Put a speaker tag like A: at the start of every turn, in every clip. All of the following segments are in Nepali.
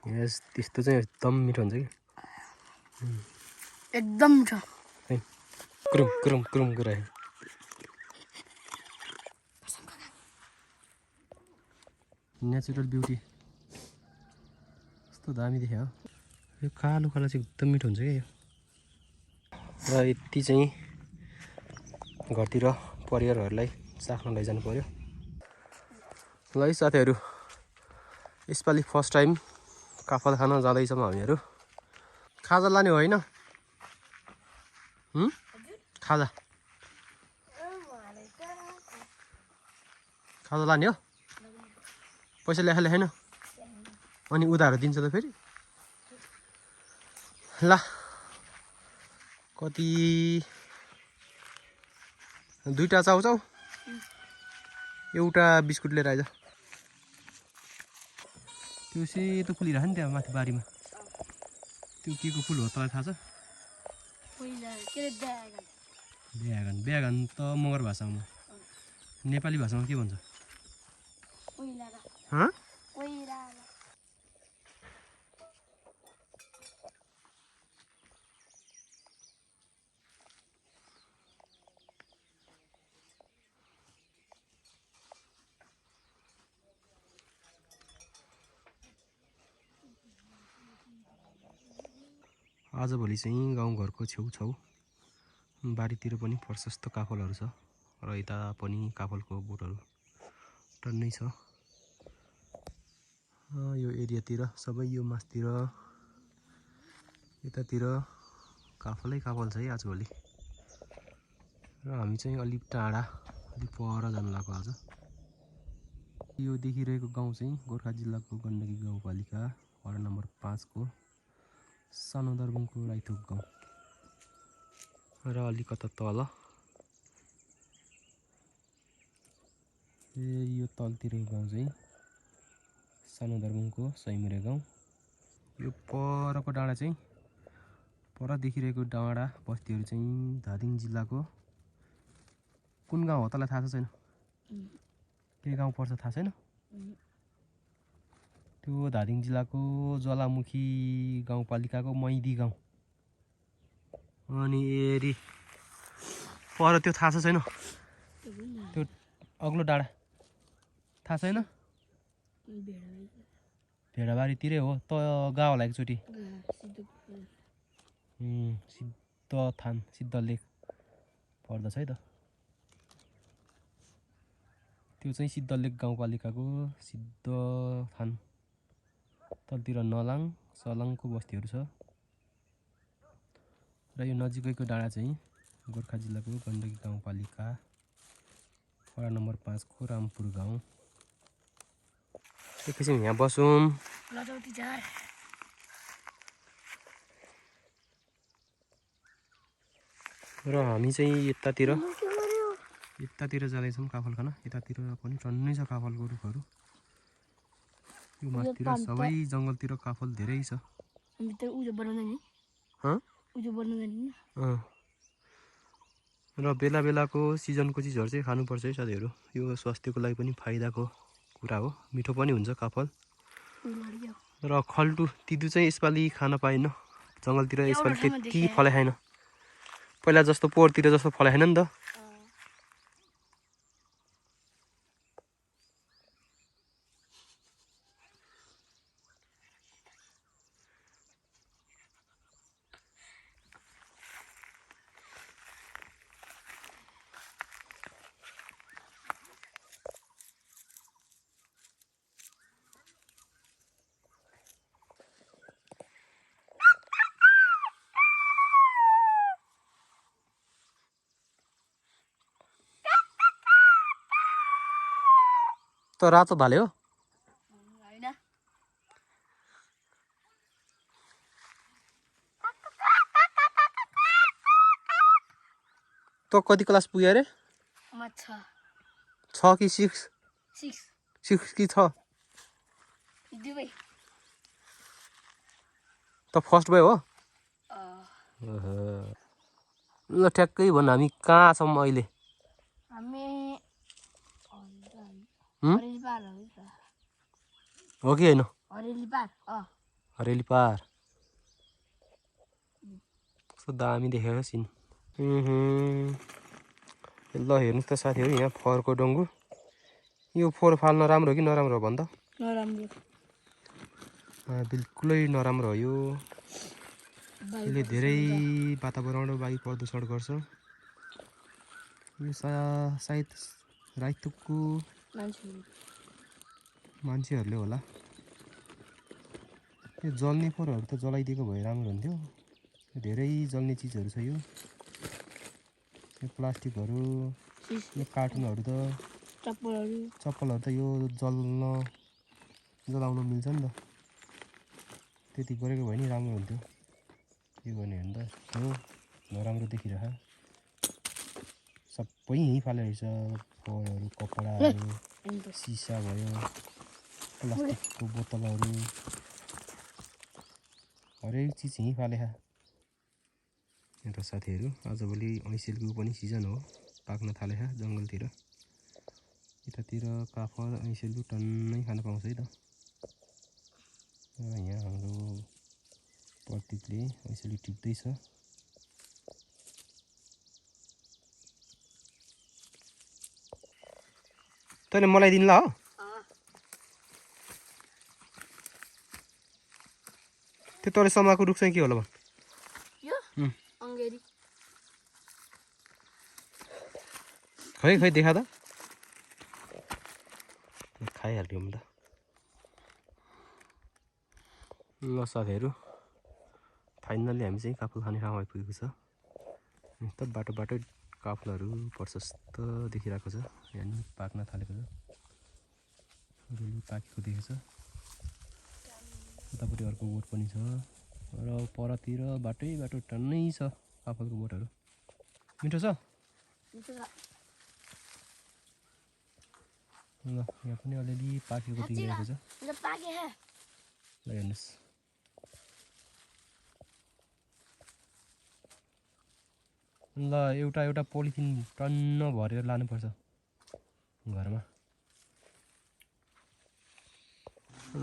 A: यस त्यस्तो चाहिँ एकदम मिठो हुन्छ कि
B: एकदम मिठो
A: है कुरुम कुरुम कुरुम गरायो नेचुरल ब्युटी कस्तो दामी देख्यो यो कालो कालो चाहिँ एकदम मिठो हुन्छ क्या यो र यति चाहिँ घरतिर परिवारहरूलाई चाख्न लैजानु पर्यो ल है साथीहरू यसपालि फर्स्ट टाइम काफल खान जाँदैछौँ हामीहरू खाजा लाने होइन खाजा खाजा लाने हो पैसा ल्याए छैन अनि उधारो दिन्छ त फेरि ल कति दुईटा चाउचाउ एउटा बिस्कुट लिएर आइज त्यो सेतो फुलिरहेको नि त्यहाँ माथि बारीमा त्यो के को फुल हो तँलाई थाहा छ ब्यागन ब्यागन त मगर भाषामा नेपाली भाषामा के भन्छ आजभोलि चाहिँ गाउँघरको छेउछाउ बारीतिर पनि प्रशस्त काफलहरू छ र यता पनि काफलको बोटहरू टन्नै छ यो एरियातिर सबै यो मासतिर यतातिर काफलै काफल छ है आजभोलि र हामी चाहिँ अलिक टाढा अलिक पर जानु लाग्यो आज यो देखिरहेको गाउँ चाहिँ गोर्खा जिल्लाको गण्डकी गाउँपालिका वडा नम्बर 5 को सानो दरबुङको राइथोक गाउँ र अलिकता तल यो तलतिरको गाउँ चाहिँ सानो दरबुङको सैमुरे गाउँ यो परको डाँडा चाहिँ पर देखिरहेको डाँडा बस्तीहरू चाहिँ धादिङ जिल्लाको कुन गाउँ हो तँलाई थाहा छ छैन के गाउँ पर्छ थाहा छैन त्यो धादिङ जिल्लाको ज्वालामुखी गाउँपालिकाको मैदी गाउँ अनि एरी पर त्यो थाहा छ छैन त्यो अग्लो डाँडा थाहा छैन भेडाबारीतिरै हो त गएको होला एकचोटि सिद्धथान सिद्धलेक पर्दछ है त त्यो चाहिँ सिद्धलेक गाउँपालिकाको सिद्धथान तलतिर नलाङ सलाङको बस्तीहरू छ र यो नजिकैको डाँडा चाहिँ गोर्खा जिल्लाको गण्डकी गाउँपालिका वडा नम्बर 5 को रामपुर गाउँ एकैछिन यहाँ बसौँ र हामी चाहिँ यतातिर जाँदैछौँ काफल खान यतातिर पनि टन्नै छ काफलको रुखहरू यो माथितिर सबै जङ्गलतिर काफल धेरै छ र बेला बेलाको सिजनको चिजहरू चाहिँ खानुपर्छ है साथीहरू यो स्वास्थ्यको लागि पनि फाइदाको कुरा हो मिठो पनि हुन्छ काफल र खल्टु तिदु चाहिँ यसपालि खान पाएन जङ्गलतिर यसपालि त्यति फले छैन पहिला जस्तो पोहोरतिर जस्तो फले छैन नि त त रातो भाले हो त कति क्लास पुग्यो अरे 6 कि 6 कि 6 त फर्स्ट भयो हो ल ठ्याक्कै भन हामी कहाँ छौँ अहिले हो कि होइन हरेली पार कस्तो दामी देखेको सिन। ल हेर्नुहोस् त साथीहरू, यहाँ फरको डङ्गुर। यो फोहोर फाल्न राम्रो हो कि नराम्रो हो भन्दा?
B: नराम्रो।
A: बिल्कुलै नराम्रो हो यो। यसले धेरै वातावरण वायु प्रदूषण गर्छ। यो सायद राइतुकको मान्छेहरूले होला। यो जल्ने फोहोरहरू त जलाइदिएको भए राम्रो हुन्थ्यो। धेरै जल्ने चिजहरू छ यो प्लास्टिकहरू, यो कार्टुनहरू त, चप्पलहरू त यो जलाउन मिल्छ नि त। त्यति गरेको भए नि राम्रो हुन्थ्यो। के गर्ने भने त हो नराम्रो देखिरह। सबै यहीँ फाले रहेछ, फोहोरहरू, कपडाहरू, सिसा भयो, प्लास्टिकको बोतलहरू, हरेक चिज यहीँ फाले। र साथीहरू, आजभोलि ऐँसेलको पनि सिजन हो, पाक्न थाले जङ्गलतिर। यतातिर काफल ऐँसेलु टन्नै खान पाउँछ है त। यहाँ हाम्रो प्रतीकले ऐँसेलु टिप्दैछ। तैँले मलाई दिनु ल हो। त्यो तँले समाएको रुख चाहिँ के होला भन्? खै देखा त, खाइहाल्यो म त। ल साथीहरू, फाइनल्ली हामी चाहिँ काफल खाने ठाउँ आइपुगेको छ। त बाटो काफलहरू प्रशस्त देखिरहेको छ। यहाँ पाक्न थालेको छ, अलिअलि पाकेको देखेको छ। उतापट्टि अर्को बोट पनि छ र परतिर बाटो टन्नै छ काफलको बोटहरू। मिठो छ। ल यहाँ पनि अलिअलि पाकेको देखिरहेको छ। ल हेर्नुहोस्, ल एउटा पोलिथिन टन्न भरेर लानुपर्छ घरमा।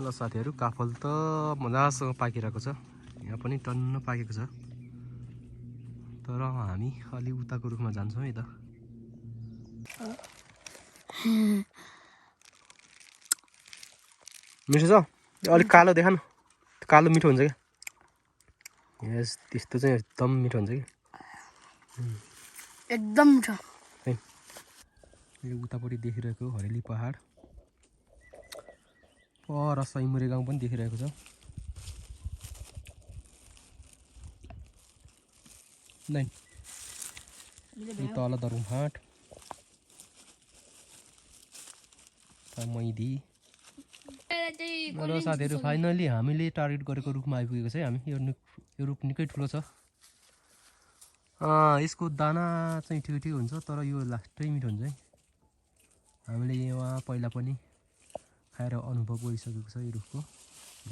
A: ल साथीहरू, काफल त मजासँग पाकिरहेको छ। यहाँ पनि टन्न पाकेको छ। तर हामी अलि उताको रुखमा जान्छौँ है त। मिठो छ। अलिक कालो देखा न, कालो मिठो हुन्छ क्या। यस, त्यस्तो चाहिँ एकदम मिठो हुन्छ कि
B: एकदम मिठो।
A: यो उतापट्टि देखिरहेको हरेली पहाड, पर सैमुरे गाउँ पनि देखिरहेको छ। तल दरुङफाँट, मैदी। र साथीहरू, फाइनली हामीले टार्गेट गरेको रुखमा आइपुगेको छ है हामी। यो रुख निकै ठुलो छ। यसको दाना चाहिँ ठिक हुन्छ, तर यो लास्टै मिठो हुन्छ है। हामीले यहाँ पहिला पनि खाएर अनुभव गरिसकेको छ। यो रुखको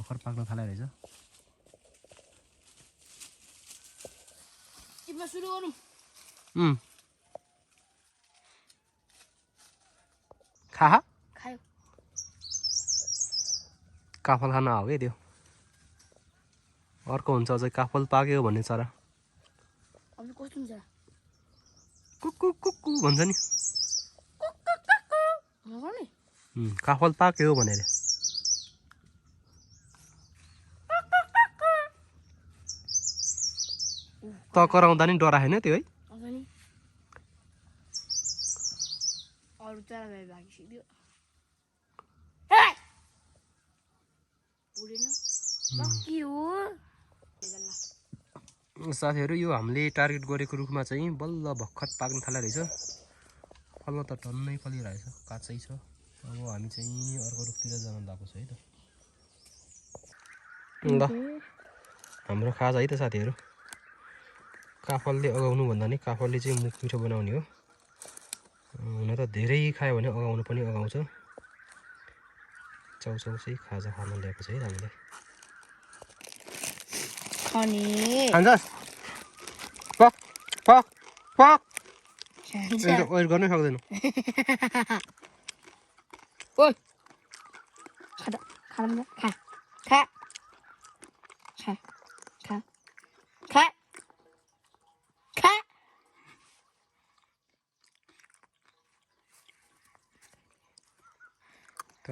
A: भर्खर पाक्न थाले रहेछ। खा काफल खान हो क्या त्यो। अर्को हुन्छ अझै काफल पाक्यो भन्ने चरा, कुकु कुकु भन्छ नि। काफल पाक्यो भनेर। त कराउँदा नि डराएन त्यो है। साथीहरू, यो हामीले टार्गेट गरेको रुखमा चाहिँ बल्ल भर्खर पाक्न थाले रहेछ। फल्न त टन्नै फलिरहेछ, काँचै छ। अब हामी चाहिँ अर्को रुखतिर जान लागेको छ है त। ल हाम्रो खाजा है त साथीहरू। काफलले अगाउनु भन्दा नि काफलले चाहिँ मुख मिठो बनाउने हो। हुन त धेरै खायो भने अगाउनु पनि अगाउँछ। चाउचाउ चाहिँ खाजा खान ल्याएको छ है हामीले। खान्छस्? पक पक पक। ओइ गर्नै सक्दैन।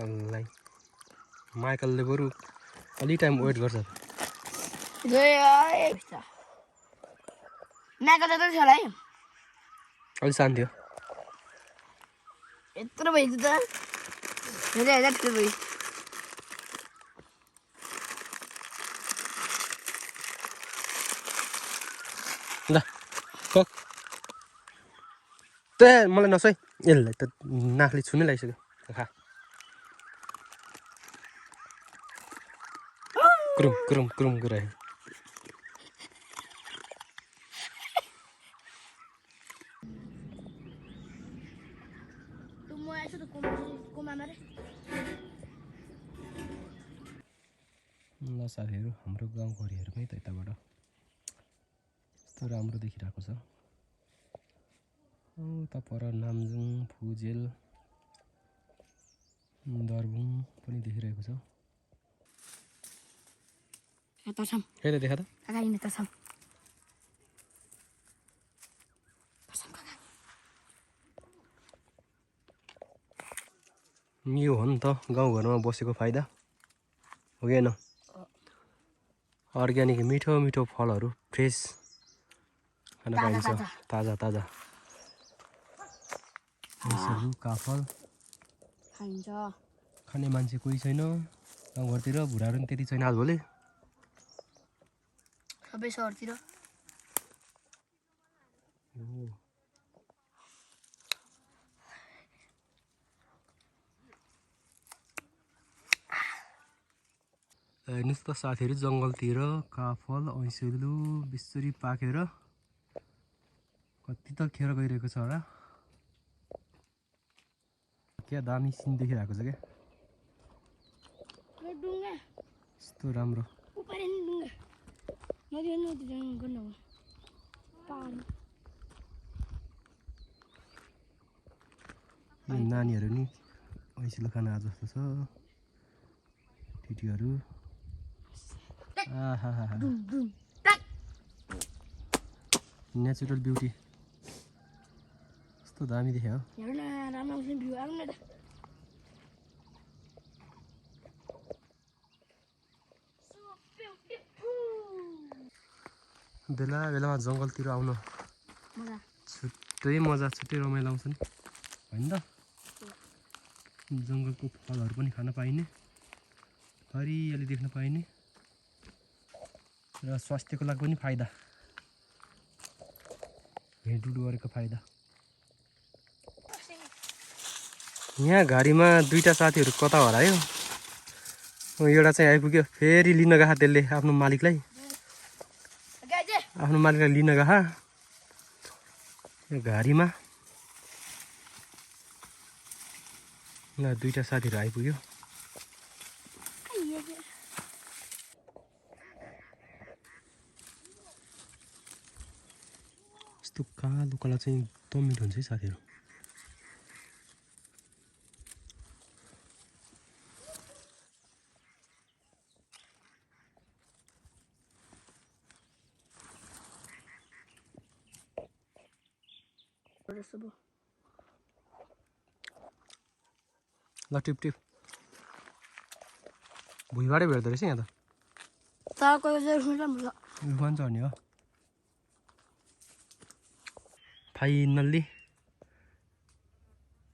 A: अल्लाइ माइकलले बरु अलि टाइम वेट गर्छ
B: माइकल त छ होला है
A: अलि शान्त थियो
B: यत्रो भइदियो त धेरै हजार ठुलो भयो
A: ल खक त मलाई नसोइ यसलाई त नाकले छुनै लागिसक्यो खा क्रुम क्रुम क्रुम गरायो ल साथीहरू हाम्रो गाउँघरिहरूमै त यताबाट यस्तो राम्रो देखिरहेको छ उता पर नामजुङ फुजेल दरबुङ पनि देखिरहेको छ कहिले देखा त यो हो नि त गाउँघरमा बसेको फाइदा हो कि होइन अर्ग्यानिक मिठो मिठो फलहरू फ्रेस खान पाइन्छ ताजा ताजा यसहरू काफल
B: खाइन्छ
A: खाने मान्छे कोही छैन गाउँघरतिर भुराहरू पनि त्यति छैन आजभोलि
B: सबै सहरतिर
A: हेर्नुहोस् त साथीहरू जङ्गलतिर काफल ऐँसेलु बिस्सरी पाकेर कति त खेर गइरहेको छ होला क्या दामी सिन देखिरहेको छ क्या यस्तो राम्रो नानीहरू नि ऐँसेलु खान आज जस्तो छ टिटीहरू नेचुरल ब्युटी यस्तो दामी देख्यो बेला बेलामा जङ्गलतिर आउन छुट्टै मजा छुट्टै रमाइलो आउँछ नि होइन त जङ्गलको फलहरू पनि खान पाइने हरियाली देख्न पाइने र स्वास्थ्यको लागि पनि फाइदा हिँडडुल गरेको फाइदा यहाँ घारीमा दुईटा साथीहरू कता हरायो एउटा चाहिँ आइपुग्यो फेरि लिन गएको त्यसले आफ्नो मालिकलाई लिन गएको घारीमा ल दुईटा साथीहरू आइपुग्यो यस्तो कालो कलर चाहिँ एकदम मिठो हुन्छ है साथीहरू ल टिप टिप भुइँबाटै भेट्दो रहेछ यहाँ त रुखमा चढ्ने हो फाइनल्ली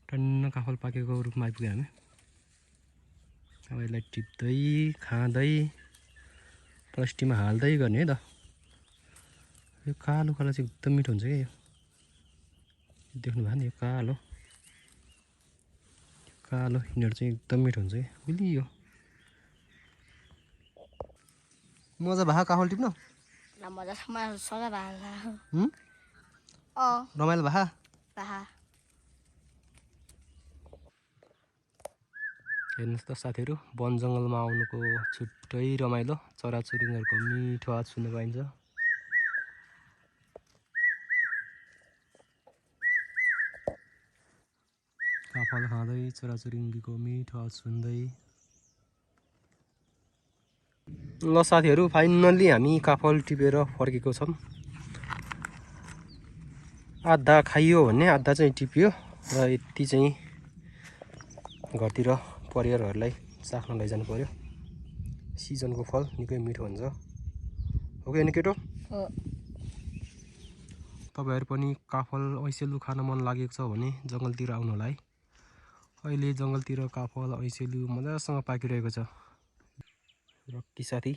A: टन्न काफल पाकेको रुखमा आइपुग्यो हामी अब यसलाई टिप्दै खाँदै प्लास्टिकमा हाल्दै गर्ने है त यो कालो कलर चाहिँ एकदम मिठो हुन्छ क्या यो देख्नुभयो नि यो कालो यिनीहरू चाहिँ एकदम मिठो हुन्छ क्या बुझियो मजा भयो काफल टिप्नु रमाइलो भा हेर्नुहोस् त साथीहरू वन जङ्गलमा आउनुको छुट्टै रमाइलो चराचुरुङ्गीहरूको मिठो आवाज सुन्न पाइन्छ काफल खाँदै चराचुरुङ्गीको मिठो आवाज सुन्दै ल साथीहरू फाइनल्ली हामी काफल टिपेर फर्केको छौँ आधा खाइयो भने आधा चाहिँ टिप्यो र यति चाहिँ घरतिर परिवारहरूलाई चाख्न लैजानु पर्यो। सिजनको फल निकै मिठो हुन्छ। हो कि होइन केटो? तपाईहरु पनि काफल ऐसेलु खान मन लागेको छ भने जङ्गलतिर आउनु होला है। अहिले जङ्गलतिर काफल ऐसेलु मजासँग पाकिरहेको छ। रक्की साथी